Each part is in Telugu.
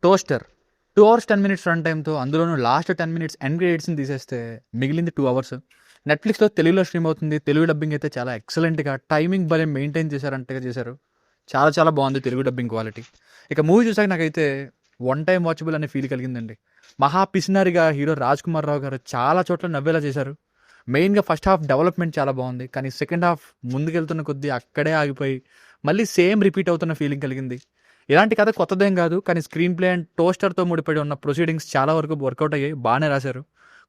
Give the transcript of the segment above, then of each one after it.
టోస్టర్ 2 అవర్స్ 10 మినిట్స్ రన్ టైమ్తో, అందులోనూ లాస్ట్ 10 మినిట్స్ ఎండ్ క్రెడిట్స్ని తీసేస్తే మిగిలింది 2 అవర్స్. నెట్ఫ్లిక్స్లో తెలుగులో స్ట్రీమ్ అవుతుంది. తెలుగు డబ్బింగ్ అయితే చాలా ఎక్సలెంట్గా, టైమింగ్ భలే మెయింటైన్ చేశారంటగా చేశారు. చాలా చాలా బాగుంది తెలుగు డబ్బింగ్ క్వాలిటీ. ఇక మూవీ చూసాక నాకైతే వన్ టైం వాచబుల్ అనే ఫీల్ కలిగిందండి. మహా పిసినారిగా హీరో రాజ్ కుమార్ రావు గారు చాలా చోట్ల నవ్వేలా చేశారు. మెయిన్గా ఫస్ట్ హాఫ్ డెవలప్మెంట్ చాలా బాగుంది, కానీ సెకండ్ హాఫ్ ముందుకెళ్తున్న కొద్దీ అక్కడే ఆగిపోయి మళ్ళీ సేమ్ రిపీట్ అవుతున్న ఫీలింగ్ కలిగింది. ఇలాంటి కథ కొత్తదేం కాదు, కానీ స్క్రీన్ ప్లే అండ్ టోస్టర్తో ముడిపడి ఉన్న ప్రొసీడింగ్స్ చాలా వరకు వర్కౌట్ అయ్యాయి, బాగానే రాశారు.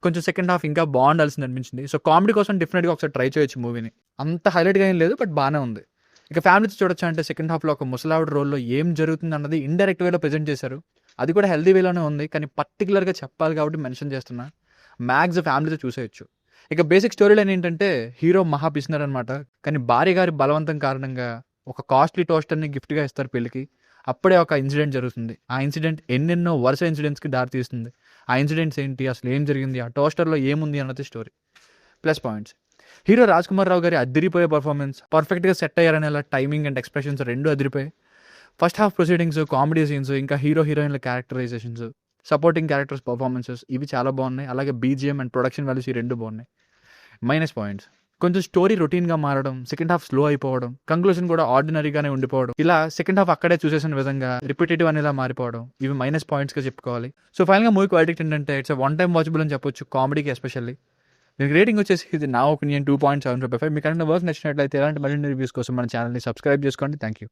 కొంచెం సెకండ్ హాఫ్ ఇంకా బాగుండాల్సింది అనిపించింది. సో కామెడీ కోసం డెఫినెట్గా ఒకసారి ట్రై చేయొచ్చు మూవీని. అంత హైలైట్గా ఏం లేదు, బట్ బాగానే ఉంది. ఇక ఫ్యామిలీతో చూడొచ్చా అంటే సెకండ్ హాఫ్లో ఒక ముసలావిడ రోల్లో ఏం జరుగుతుంది అన్నది ఇండైరెక్ట్ వేలో ప్రజెంట్ చేశారు. అది కూడా హెల్దీ వేలోనే ఉంది, కానీ పర్టికులర్గా చెప్పాలి కాబట్టి మెన్షన్ చేస్తున్నా. మ్యాక్స్ ఫ్యామిలీతో చూసేయచ్చు. ఇక బేసిక్ స్టోరీ లైన్ ఏంటంటే హీరో మహా పిసినారు అనమాట, కానీ భార్య గారి బలవంతం కారణంగా ఒక కాస్ట్లీ టోస్టర్ని గిఫ్ట్గా ఇస్తారు పెళ్ళికి. అప్పుడే ఒక ఇన్సిడెంట్ జరుగుతుంది. ఆ ఇన్సిడెంట్ ఎన్నెన్నో వరుస ఇన్సిడెంట్స్కి దారితీస్తుంది. ఆ ఇన్సిడెంట్స్ ఏంటి, అసలు ఏం జరిగింది, ఆ టోస్టర్లో ఏముంది అన్నది story. Plus points: hero Raj Kumar Rao గారి అదిరిపోయే పర్ఫార్మెన్స్, పర్ఫెక్ట్గా సెట్ అయ్యారనేలా టైమింగ్ అండ్ ఎక్స్ప్రెషన్స్ రెండు అదిరిపోయాయి. First half proceedings, comedy scenes, ఇంకా హీరో హీరోయిన్ల క్యారెక్టరైజేషన్స్, సపోర్టింగ్ క్యారెక్టర్స్ పర్ఫార్మెన్సెస్ ఇవి చాలా బాగున్నాయి. అలాగే బీజిఎం అండ్ ప్రొడక్షన్ వాల్యూస్ ఈ రెండు బాగున్నాయి. మైనస్ పాయింట్స్: కొంచెం స్టోరీ రొటీన్గా మారడం, సెకండ్ హాఫ్ స్లో అయిపోవడం, కంక్లూజన్ కూడా ఆర్డినరీగానే ఉండిపోవడం, ఇలా సెకండ్ హాఫ్ అక్కడే చూసేసిన విధంగా రిపిటేటివ్ అనేలా మారిపోవడం, ఇవి మైనస్ పాయింట్స్గా చెప్పుకోవాలి. సో ఫైనల్గా మూవీ క్వాలిటీ ఏంటంటే ఇట్స్ వన్ టైం వాచబుల్ అని చెప్పొచ్చు, కామెడీకి ఎస్పెషల్లీ. దీనికి రేటింగ్ వచ్చేసి ఇది నా ఒపీనియన్ 2.75. మీకు అంటే వర్క్ నచ్చినట్లయితే ఎలాంటి మరిన్ని రివ్యూస్ కోసం మన ఛానల్ని సబ్స్క్రైబ్ చేసుకోండి. Thank you.